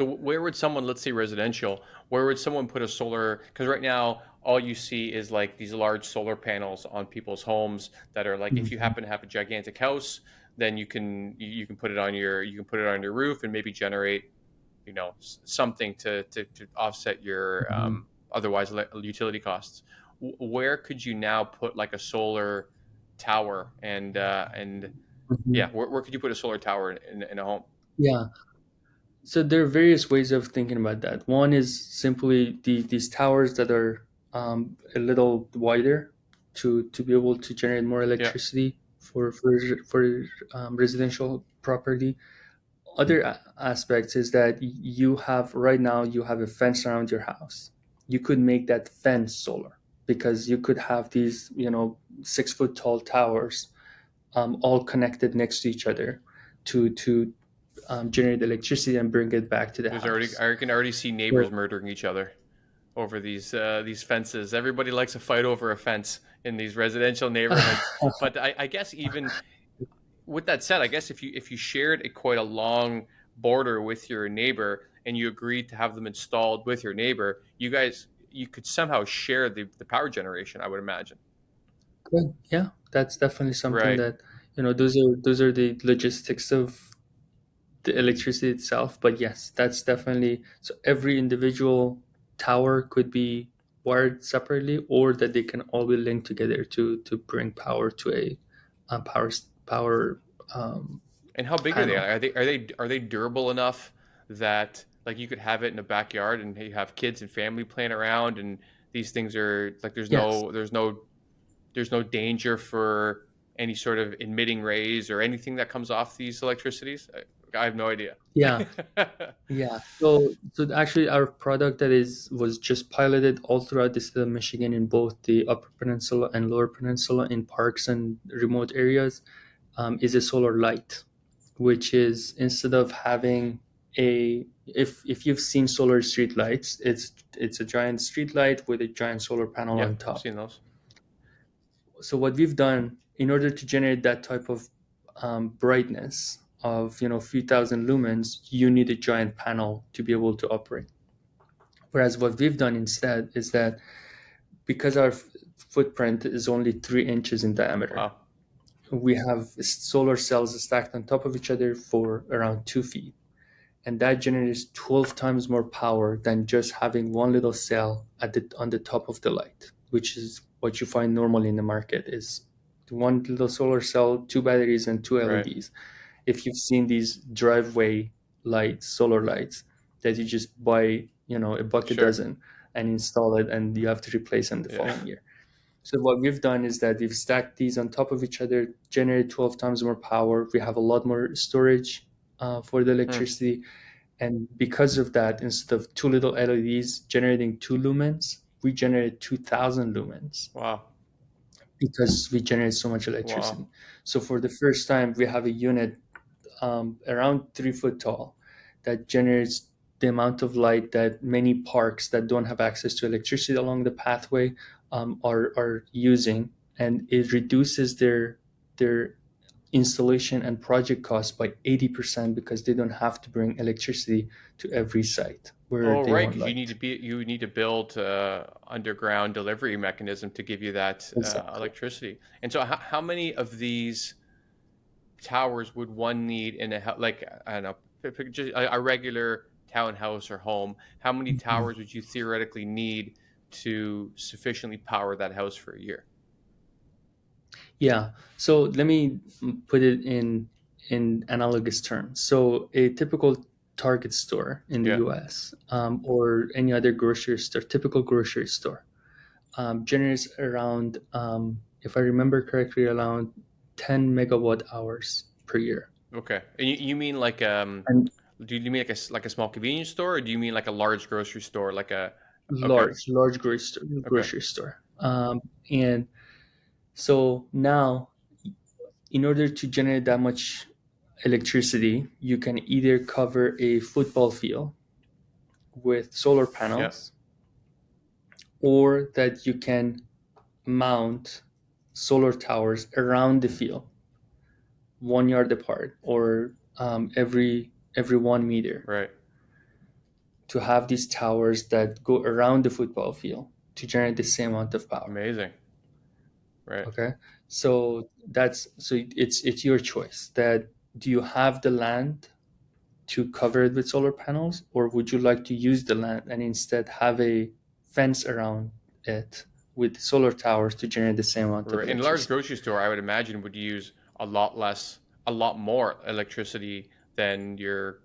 So where would someone, let's say residential, where would someone put a solar? Because right now, all you see is like these large solar panels on people's homes that are like, if you Mhm. happen to have a gigantic house, then you can put it on your roof and maybe generate, something to offset your Mhm. otherwise utility costs. Where could you now put like a solar tower and yeah, Mhm. where could you put a solar tower in a home? Yeah. So there are various ways of thinking about that. One is simply these towers that are a little wider to be able to generate more Yeah. electricity for residential property. Other aspects is that you have right now you have a fence around your house. You could make that fence solar because you could have these 6 foot tall towers all connected next to each other to generate electricity and bring it back to the There's already house. I can already see neighbors So murdering each other over these fences. Everybody likes to fight over a fence in these residential neighborhoods. But I guess even with that said, I guess if you shared quite a long border with your neighbor and you agreed to have them installed with your neighbor, you could somehow share the power generation, I would imagine. good. Yeah, that's definitely something Right. that those are the logistics of the electricity itself. But yes, that's definitely so. Every individual tower could be wired separately, or that they can all be linked together to bring power to a power um, And how big are they? panel. Are they durable enough that like you could have it in the backyard and you have kids and family playing around and these things are like Yes. there's no danger for any sort of emitting rays or anything that comes off these electricities? I have no idea. Yeah. Yeah. So actually, our product was just piloted all throughout the state of Michigan in both the Upper Peninsula and Lower Peninsula in parks and remote areas. Is a solar light, which is instead of having a if you've seen solar street lights, it's a giant street light with a giant solar panel Yeah, on I've top. seen those. So what we've done in order to generate that type of brightness of a few thousand lumens, you need a giant panel to be able to operate. Whereas what we've done instead is that because our footprint is only 3 inches in diameter, Wow. we have solar cells stacked on top of each other for around 2 feet. And that generates 12 times more power than just having one little cell on the top of the light, which is what you find normally in the market is one little solar cell, two batteries, and two Right. LEDs. If you've seen these driveway lights, solar lights, that you just buy, a bucket Sure. dozen and install it, and you have to replace them the Yeah. following year. So what we've done is that we've stacked these on top of each other, generate 12 times more power. We have a lot more storage for the Hmm. electricity, and because of that, instead of two little LEDs generating 2 lumens, we generate 2,000 lumens Wow. because we generate so much electricity. Wow. So for the first time, we have a unit around 3 foot tall that generates the amount of light that many parks that don't have access to electricity along the pathway are using, and it reduces their installation and project costs by 80% because they don't have to bring electricity to every site where Oh, they right. want Because light. you need to build underground delivery mechanism to give you that Exactly. electricity. And so, how many of these towers would one need in like I don't know, just a regular townhouse or home? How many Mhm. towers would you theoretically need to sufficiently power that house for a year? Yeah. So let me put it in analogous terms. So a typical Target store in the Yeah. U.S. Or any other grocery store, typical grocery store, generates around, if I remember correctly, around 10 megawatt hours per year. Okay. And you mean like And do you mean like a small convenience store, or do you mean like a large grocery store, like a okay, large grocery store, okay, and so now, in order to generate that much electricity, you can either cover a football field with solar yeah. panels, or that you can mount solar towers around the field, 1 yard apart, or every 1 meter. Right. to have these towers that go around the football field to generate the same amount of power. Amazing. Right. Okay, so it's your choice. That do you have the land to cover it with solar panels, or would you like to use the land and instead have a fence around it with solar towers to generate the same amount of Right. In a large electricity? grocery store, I would imagine would use a lot more electricity than your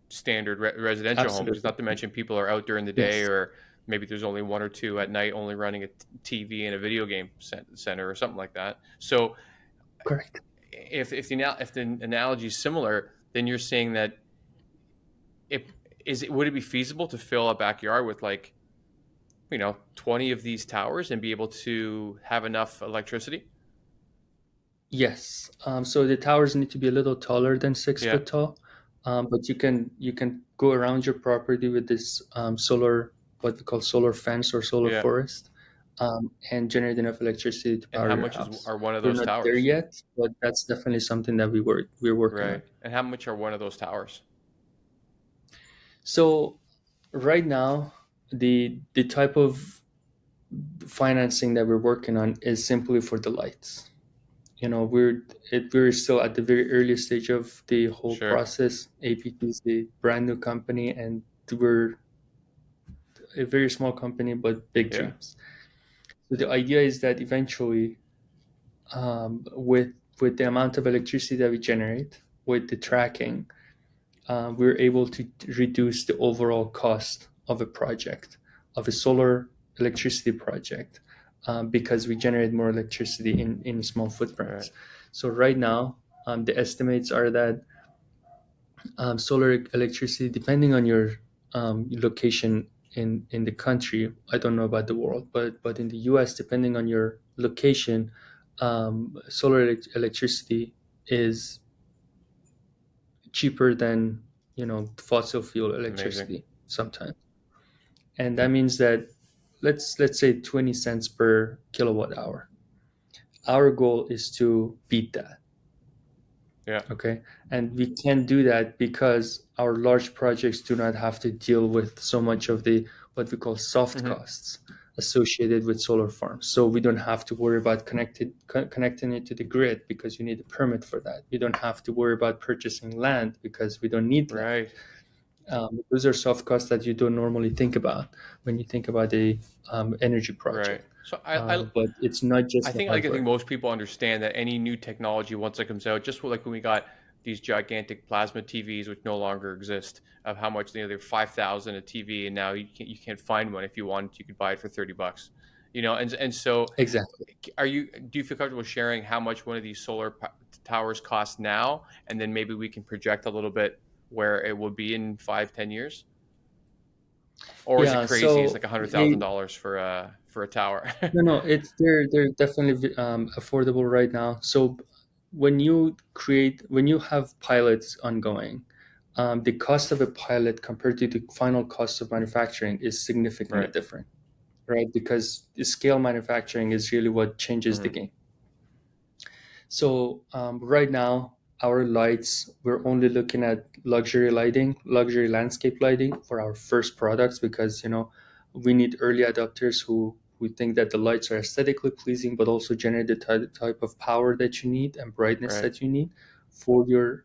standard residential home, because Absolutely. not to mention people are out during the day, Yes. or maybe there's only one or two at night only running a TV and a video game center or something like that. So Correct. if the analogy is similar, then you're saying that it would it be feasible to fill a backyard with like 20 of these towers and be able to have enough electricity? Yes. So the towers need to be a little taller than six Yeah. foot tall, but you can go around your property with this solar, what we call solar fence or solar Yeah. forest, and generate enough electricity to And power how your much house. are one of We're those not there towers? yet, but that's definitely something that we're working on. Right. And how much are one of those towers? So right now, the type of financing that we're working on is simply for the lights. We're still at the very early stage of the whole Sure. process. APT is a brand new company, and we're a very small company but big Yeah. dreams. So the idea is that eventually, with the amount of electricity that we generate, with the tracking, we're able to reduce the overall cost of a project, of a solar electricity project, because we generate more electricity in small Right. footprints. So right now, the estimates are that solar electricity, depending on your location in the country, I don't know about the world, but in the US, depending on your location, solar electricity is cheaper than fossil fuel Amazing. electricity sometimes. And that means that let's say 20 cents per kilowatt hour. Our goal is to beat that. Yeah. Okay, and we can do that because our large projects do not have to deal with so much of the what we call soft Hmm. costs associated with solar farms. So we don't have to worry about connecting it to the grid because you need a permit for that. We don't have to worry about purchasing land because we don't need land. Right. Those are soft costs that you don't normally think about when you think about a energy Right. project. So But it's not I just the think I think hardware. most people understand that any new technology, once it comes out, just like when we got these gigantic plasma TVs which no longer exist, of how much they're 5,000 a TV, and now you can't find one. If you wanted, you could buy it for $30. And so Exactly. do you feel comfortable sharing how much one of these towers cost now, and then maybe we can project a little bit where it will be in 5, 10 years? Or is it Yeah. crazy? It's like So a hundred they thousand dollars for a tower. no, it's they're definitely affordable right now. So when you have pilots ongoing, the cost of a pilot compared to the final cost of manufacturing is significantly Right. different, right? Because the scale manufacturing is really what changes the Hmm. game. So right now, our lights, we're only looking at luxury lighting, luxury landscape lighting for our first products because we need early adopters who think that the lights are aesthetically pleasing, but also generate the type of power that you need and brightness Right. that you need for your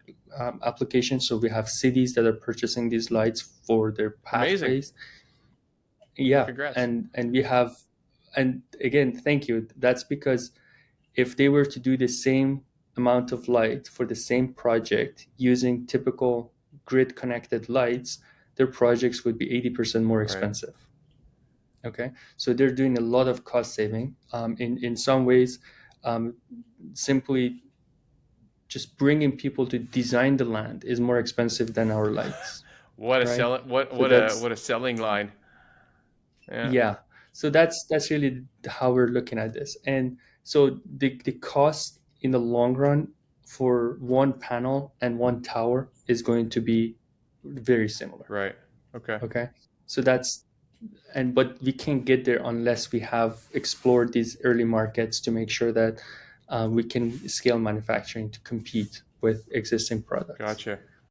application. So we have cities that are purchasing these lights for their Amazing. pathways. Yeah, Congrats. and we have, and again, thank you. That's because if they were to do the same amount of light for the same project using typical grid connected lights, their projects would be 80% more Right. expensive. Okay, so they're doing a lot of cost saving. In some ways, um, simply just bringing people to design the land is more expensive than our lights, What a right? sell So that's what a selling line. Yeah. yeah. So that's really how we're looking at this. And so the cost in the long run for one panel and one tower is going to be very similar. Right. Okay. Okay. So that's and but we can't get there unless we have explored these early markets to make sure that we can scale manufacturing to compete with existing products. Gotcha.